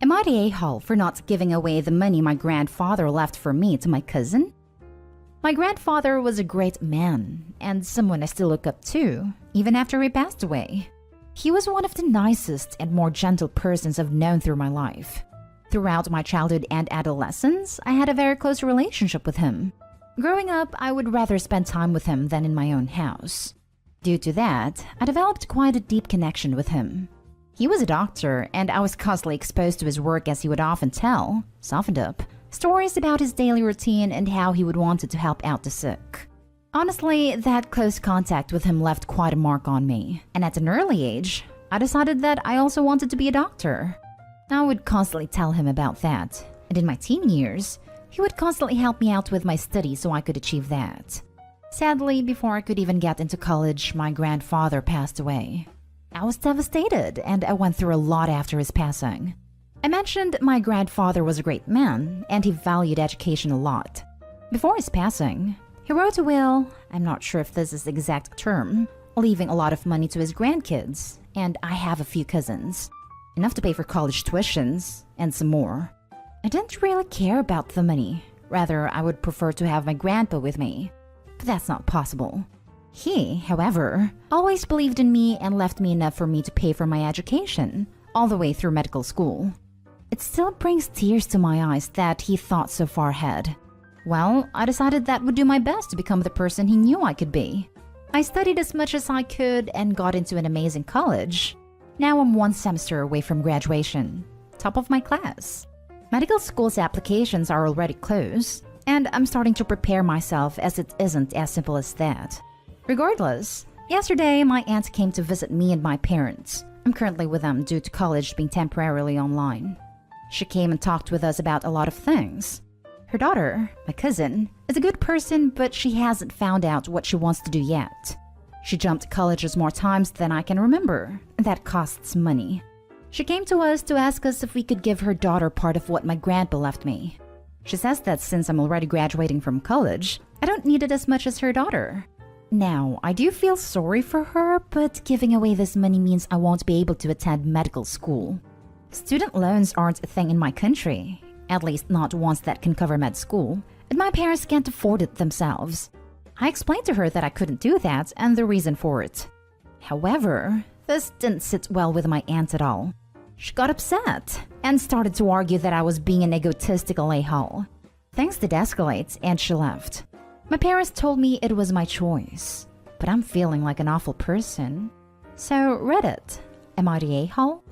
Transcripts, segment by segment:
Am I the a-hole for not giving away the money my grandfather left for me to my cousin? My grandfather was a great man and someone I still look up to, even after he passed away. He was one of the nicest and more gentle persons I've known through my life. Throughout my childhood and adolescence, I had a very close relationship with him. Growing up, I would rather spend time with him than in my own house. Due to that, I developed quite a deep connection with him. He was a doctor, and I was constantly exposed to his work as he would often tell, softened up, stories about his daily routine and how he would wanted to help out the sick. Honestly, that close contact with him left quite a mark on me, and at an early age, I decided that I also wanted to be a doctor. I would constantly tell him about that, and in my teen years, he would constantly help me out with my studies so I could achieve that. Sadly, before I could even get into college, my grandfather passed away. I was devastated, and I went through a lot after his passing. I mentioned my grandfather was a great man, and he valued education a lot. Before his passing, he wrote a will, I'm not sure if this is the exact term, leaving a lot of money to his grandkids, and I have a few cousins. Enough to pay for college tuitions, and some more. I didn't really care about the money. Rather, I would prefer to have my grandpa with me. But that's not possible. He, however, always believed in me and left me enough for me to pay for my education, all the way through medical school. It still brings tears to my eyes that he thought so far ahead. Well, I decided that would do my best to become the person he knew I could be. I studied as much as I could and got into an amazing college. Now I'm one semester away from graduation, top of my class. Medical school's applications are already closed, and I'm starting to prepare myself as it isn't as simple as that. Regardless, yesterday my aunt came to visit me and my parents. I'm currently with them due to college being temporarily online. She came and talked with us about a lot of things. Her daughter, my cousin, is a good person, but she hasn't found out what she wants to do yet. She jumped colleges more times than I can remember, and that costs money. She came to us to ask us if we could give her daughter part of what my grandpa left me. She says that since I'm already graduating from college, I don't need it as much as her daughter. Now, I do feel sorry for her, but giving away this money means I won't be able to attend medical school. Student loans aren't a thing in my country, at least not ones that can cover med school, and my parents can't afford it themselves. I explained to her that I couldn't do that and the reason for it. However, this didn't sit well with my aunt at all. She got upset and started to argue that I was being an egotistical a-hole. Things did escalate and she left. My parents told me it was my choice, but I'm feeling like an awful person. So Reddit, am I the a-hole?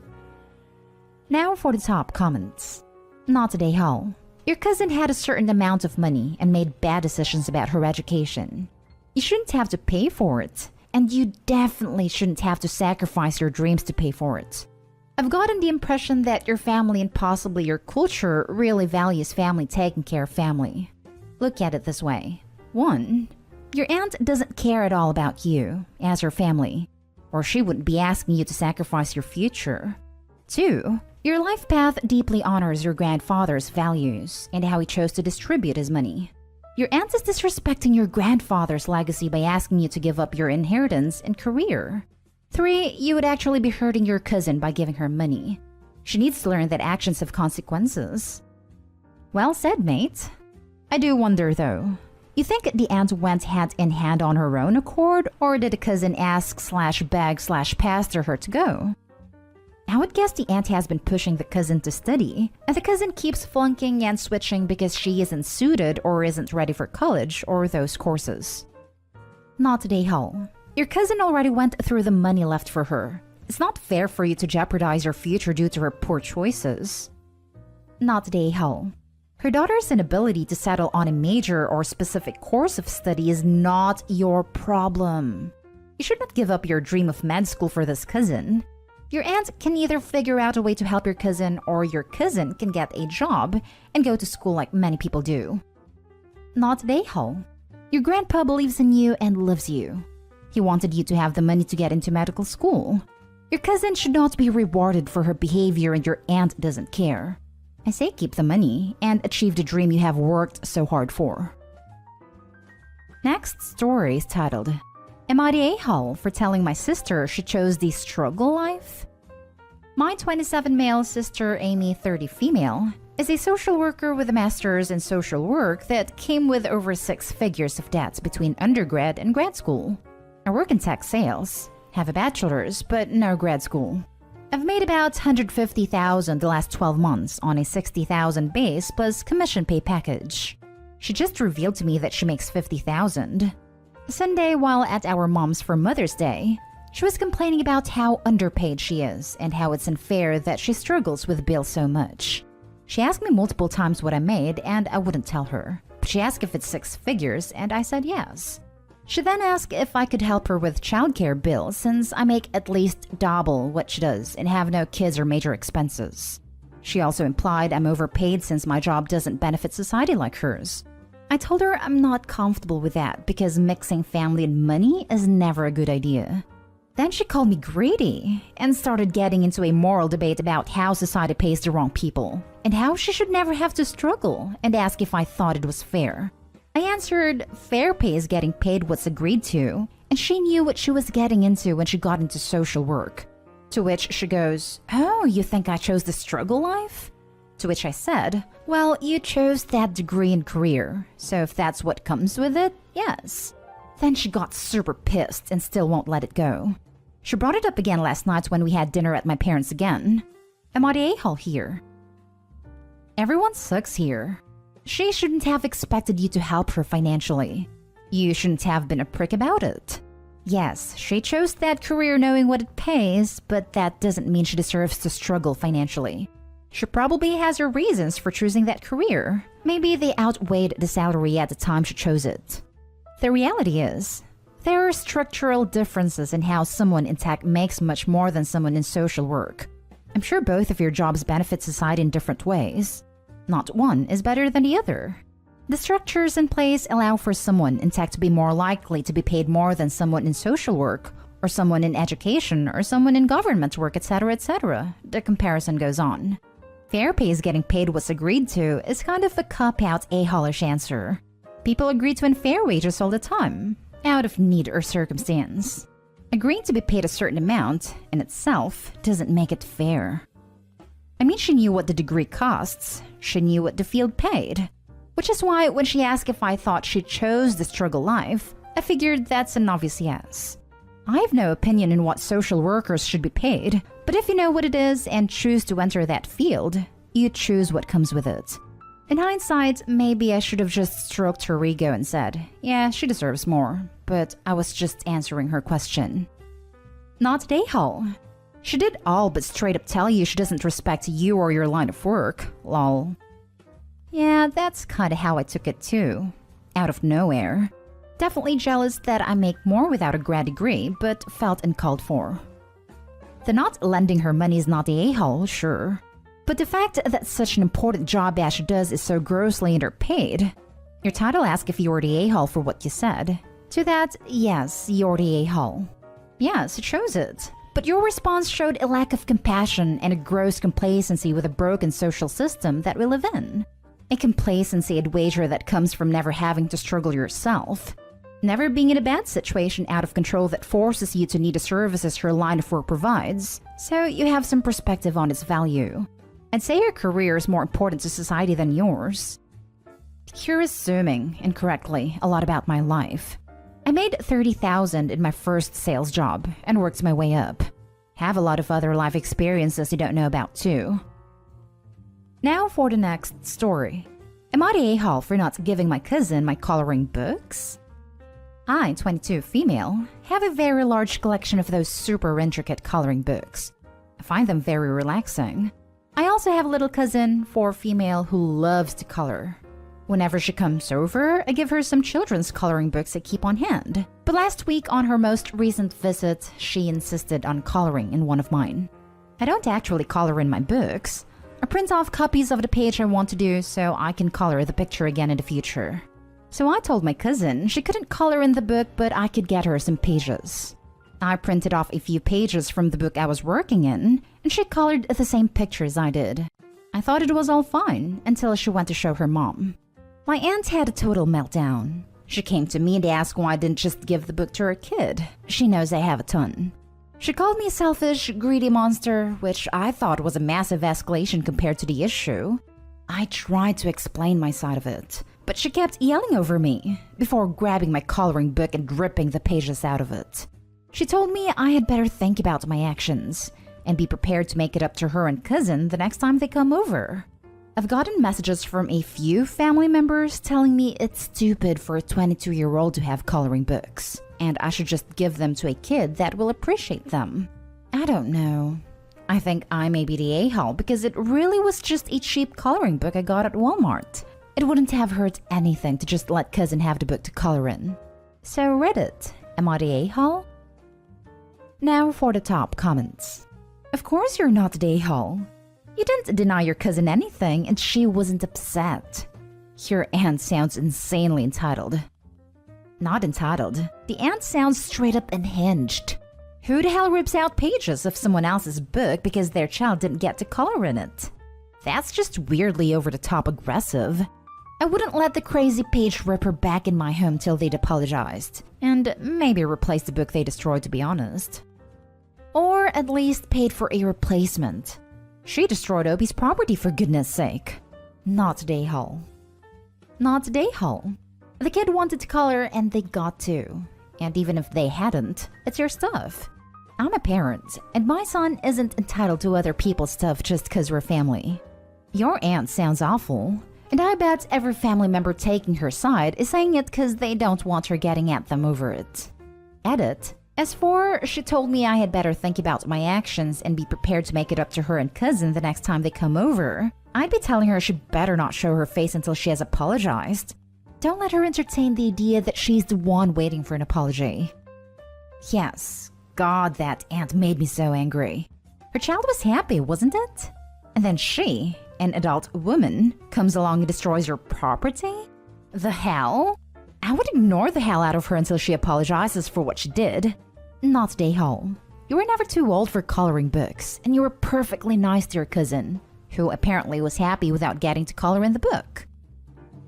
Now for the top comments. Not the a-hole. Your cousin had a certain amount of money and made bad decisions about her education. You shouldn't have to pay for it, and you definitely shouldn't have to sacrifice your dreams to pay for it. I've gotten the impression that your family and possibly your culture really values family taking care of family. Look at it this way. 1. Your aunt doesn't care at all about you as her family, or she wouldn't be asking you to sacrifice your future. 2. Your life path deeply honors your grandfather's values and how he chose to distribute his money. Your aunt is disrespecting your grandfather's legacy by asking you to give up your inheritance and career. 3. You would actually be hurting your cousin by giving her money. She needs to learn that actions have consequences. Well said, mate. I do wonder though. You think the aunt went hand in hand on her own accord, or did the cousin ask/beg/pastor her to go? I would guess the aunt has been pushing the cousin to study, and the cousin keeps flunking and switching because she isn't suited or isn't ready for college or those courses. Not the a-hole. Your cousin already went through the money left for her. It's not fair for you to jeopardize your future due to her poor choices. Not the a-hole. Her daughter's inability to settle on a major or specific course of study is not your problem. You should not give up your dream of med school for this cousin. Your aunt can either figure out a way to help your cousin, or your cousin can get a job and go to school like many people do. Not the a-hole. Your grandpa believes in you and loves you. He wanted you to have the money to get into medical school. Your cousin should not be rewarded for her behavior and your aunt doesn't care. I say keep the money and achieve the dream you have worked so hard for. Next story is titled, Am I the a-hole for telling my sister she chose the struggle life? My 27 male sister, Amy, 30 female, is a social worker with a master's in social work that came with over 6 figures of debts between undergrad and grad school. I work in tech sales, have a bachelor's, but no grad school. I've made about $150,000 the last 12 months on a $60,000 base plus commission pay package. She just revealed to me that she makes $50,000. Sunday, while at our mom's for Mother's Day, she was complaining about how underpaid she is and how it's unfair that she struggles with bills so much. She asked me multiple times what I made, and I wouldn't tell her. But she asked if it's 6 figures, and I said yes. She then asked if I could help her with childcare bills since I make at least double what she does and have no kids or major expenses. She also implied I'm overpaid since my job doesn't benefit society like hers. I told her I'm not comfortable with that because mixing family and money is never a good idea. Then she called me greedy and started getting into a moral debate about how society pays the wrong people and how she should never have to struggle, and asked if I thought it was fair. I answered fair pay is getting paid what's agreed to, and she knew what she was getting into when she got into social work. To which she goes, "Oh, you think I chose the struggle life?" To which I said, "Well, you chose that degree and career, so if that's what comes with it, yes." Then she got super pissed and still won't let it go. She brought it up again last night when we had dinner at my parents' again. Am I the a-hole here? Everyone sucks here. She shouldn't have expected you to help her financially. You shouldn't have been a prick about it. Yes, she chose that career knowing what it pays, but that doesn't mean she deserves to struggle financially. She probably has her reasons for choosing that career. Maybe they outweighed the salary at the time she chose it. The reality is, there are structural differences in how someone in tech makes much more than someone in social work. I'm sure both of your jobs benefit society in different ways. Not one is better than the other. The structures in place allow for someone in tech to be more likely to be paid more than someone in social work, or someone in education, or someone in government work, etc., etc. The comparison goes on. Fair pay is getting paid what's agreed to is kind of a cop-out a-holish answer. People agree to unfair wages all the time, out of need or circumstance. Agreeing to be paid a certain amount, in itself, doesn't make it fair. I mean, she knew what the degree costs. She knew what the field paid. Which is why when she asked if I thought she chose the struggle life, I figured that's an obvious yes. I have no opinion in what social workers should be paid, but if you know what it is and choose to enter that field, you choose what comes with it. In hindsight, maybe I should have just stroked her ego and said, yeah, she deserves more, but I was just answering her question. Not at a-hole. She did all but straight up tell you she doesn't respect you or your line of work, lol. Yeah, that's kinda how I took it too. Out of nowhere. Definitely jealous that I make more without a grad degree, but felt uncalled for. The not lending her money is not the a-hole, sure. But the fact that such an important job as she does is so grossly underpaid. Your title asks if you're the a-hole for what you said. To that, yes, you're the a-hole. Yes, it shows it. But your response showed a lack of compassion and a gross complacency with a broken social system that we live in. A complacency I'd wager that comes from never having to struggle yourself. Never being in a bad situation out of control that forces you to need the services your line of work provides, so you have some perspective on its value. I'd say your career is more important to society than yours. You're assuming, incorrectly, a lot about my life. I made $30,000 in my first sales job and worked my way up. Have a lot of other life experiences you don't know about too. Now for the next story. Am I the a-hole for not giving my cousin my coloring books? I, 22 female, have a very large collection of those super intricate coloring books. I find them very relaxing. I also have a little cousin, 4 female, who loves to color. Whenever she comes over, I give her some children's coloring books I keep on hand. But last week on her most recent visit, she insisted on coloring in one of mine. I don't actually color in my books. I print off copies of the page I want to do so I can color the picture again in the future. So I told my cousin she couldn't color in the book, but I could get her some pages. I printed off a few pages from the book I was working in, and she colored the same pictures I did. I thought it was all fine until she went to show her mom. My aunt had a total meltdown. She came to me and asked why I didn't just give the book to her kid. She knows I have a ton. She called me a selfish, greedy monster, which I thought was a massive escalation compared to the issue. I tried to explain my side of it, but she kept yelling over me before grabbing my coloring book and ripping the pages out of it. She told me I had better think about my actions and be prepared to make it up to her and cousin the next time they come over. I've gotten messages from a few family members telling me it's stupid for a 22-year-old to have coloring books, and I should just give them to a kid that will appreciate them. I don't know. I think I may be the a-hole because it really was just a cheap coloring book I got at Walmart. It wouldn't have hurt anything to just let cousin have the book to color in. So Reddit, am I the a-hole? Now for the top comments. Of course you're not the a-hole. You didn't deny your cousin anything and she wasn't upset. Your aunt sounds insanely entitled. Not entitled. The aunt sounds straight up unhinged. Who the hell rips out pages of someone else's book because their child didn't get to color in it? That's just weirdly over-the-top aggressive. I wouldn't let the crazy page ripper back in my home till they'd apologized, and maybe replace the book they destroyed, to be honest. Or at least paid for a replacement. She destroyed Obi's property, for goodness sake. Not the a-hole. Not the a-hole. The kid wanted to color and they got to. And even if they hadn't, it's your stuff. I'm a parent, and my son isn't entitled to other people's stuff just because we're family. Your aunt sounds awful, and I bet every family member taking her side is saying it because they don't want her getting at them over it. Edit. As for, she told me I had better think about my actions and be prepared to make it up to her and cousin the next time they come over. I'd be telling her she better not show her face until she has apologized. Don't let her entertain the idea that she's the one waiting for an apology. Yes, God, that aunt made me so angry. Her child was happy, wasn't it? And then she, an adult woman, comes along and destroys your property? The hell? I would ignore the hell out of her until she apologizes for what she did. Not the a-hole. You were never too old for coloring books, and you were perfectly nice to your cousin, who apparently was happy without getting to color in the book.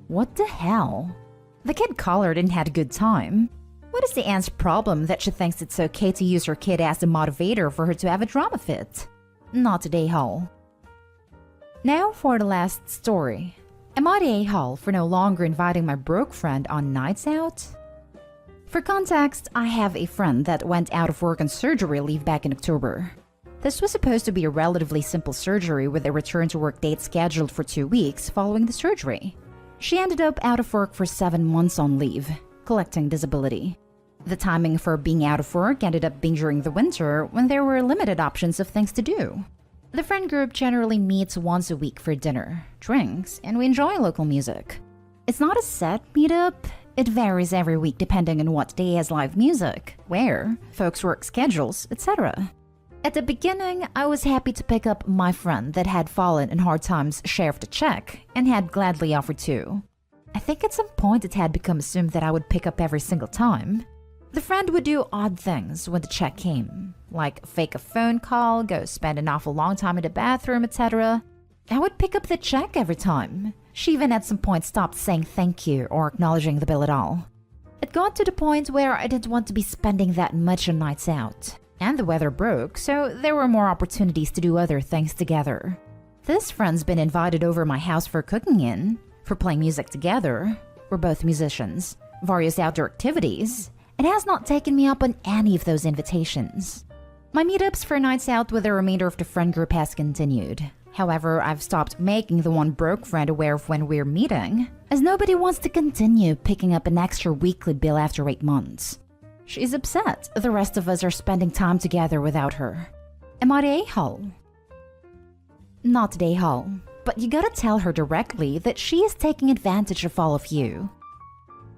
What the hell? The kid colored and had a good time. What is the aunt's problem that she thinks it's okay to use her kid as a motivator for her to have a drama fit? Not the a-hole. Now for the last story. Am I the a-hole for no longer inviting my broke friend on nights out? For context, I have a friend that went out of work on surgery leave back in October. This was supposed to be a relatively simple surgery with a return to work date scheduled for 2 weeks following the surgery. She ended up out of work for 7 months on leave, collecting disability. The timing for being out of work ended up being during the winter when there were limited options of things to do. The friend group generally meets once a week for dinner, drinks, and we enjoy local music. It's not a set meetup. It varies every week depending on what day has live music, where, folks' work schedules, etc. At the beginning, I was happy to pick up my friend that had fallen in hard times' share of the check and had gladly offered to. I think at some point it had become assumed that I would pick up every single time. The friend would do odd things when the check came, like fake a phone call, go spend an awful long time in the bathroom, etc. I would pick up the check every time. She even at some point stopped saying thank you or acknowledging the bill at all. It got to the point where I didn't want to be spending that much on nights out. And the weather broke, so there were more opportunities to do other things together. This friend's been invited over my house for cooking in, for playing music together. We're both musicians. Various outdoor activities. It has not taken me up on any of those invitations. My meetups for nights out with the remainder of the friend group has continued. However, I've stopped making the one broke friend aware of when we're meeting, as nobody wants to continue picking up an extra weekly bill after 8 months. She's upset the rest of us are spending time together without her. Am I the a-hole? Not the a-hole, but you gotta tell her directly that she is taking advantage of all of you.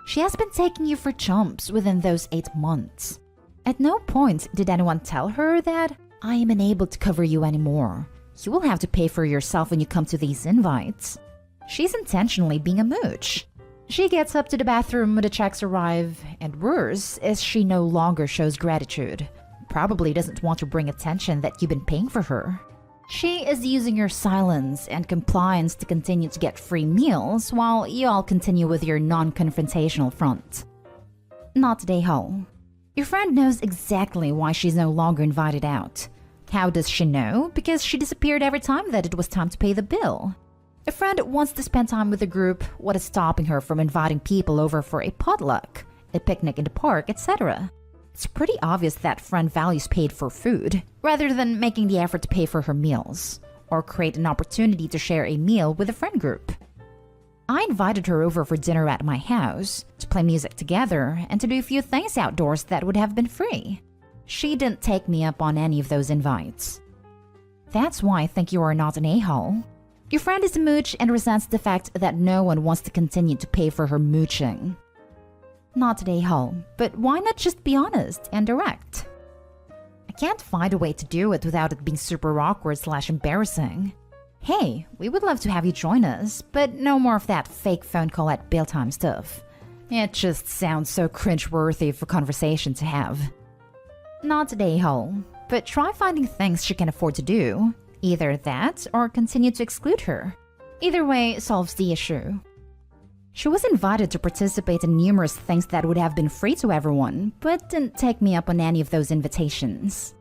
She has been taking you for chumps within those 8 months. At no point did anyone tell her that I am unable to cover you anymore. You will have to pay for yourself when you come to these invites. She's intentionally being a mooch. She gets up to the bathroom when the checks arrive, and worse is she no longer shows gratitude. Probably doesn't want to bring attention that you've been paying for her. She is using your silence and compliance to continue to get free meals while you all continue with your non-confrontational front. Not the a-hole. Your friend knows exactly why she's no longer invited out. How does she know? Because she disappeared every time that it was time to pay the bill. A friend wants to spend time with the group. What is stopping her from inviting people over for a potluck, a picnic in the park, etc.? It's pretty obvious that friend values paid for food, rather than making the effort to pay for her meals, or create an opportunity to share a meal with a friend group. I invited her over for dinner at my house, to play music together, and to do a few things outdoors that would have been free. She didn't take me up on any of those invites. That's why I think you are not an a-hole. Your friend is a mooch and resents the fact that no one wants to continue to pay for her mooching. Not an a-hole, but why not just be honest and direct? I can't find a way to do it without it being super awkward/embarrassing. Hey, we would love to have you join us, but no more of that fake phone call at bail time stuff. It just sounds so cringe-worthy for conversation to have. Not an a-hole, but try finding things she can afford to do. Either that or continue to exclude her. Either way solves the issue. She was invited to participate in numerous things that would have been free to everyone, but didn't take me up on any of those invitations.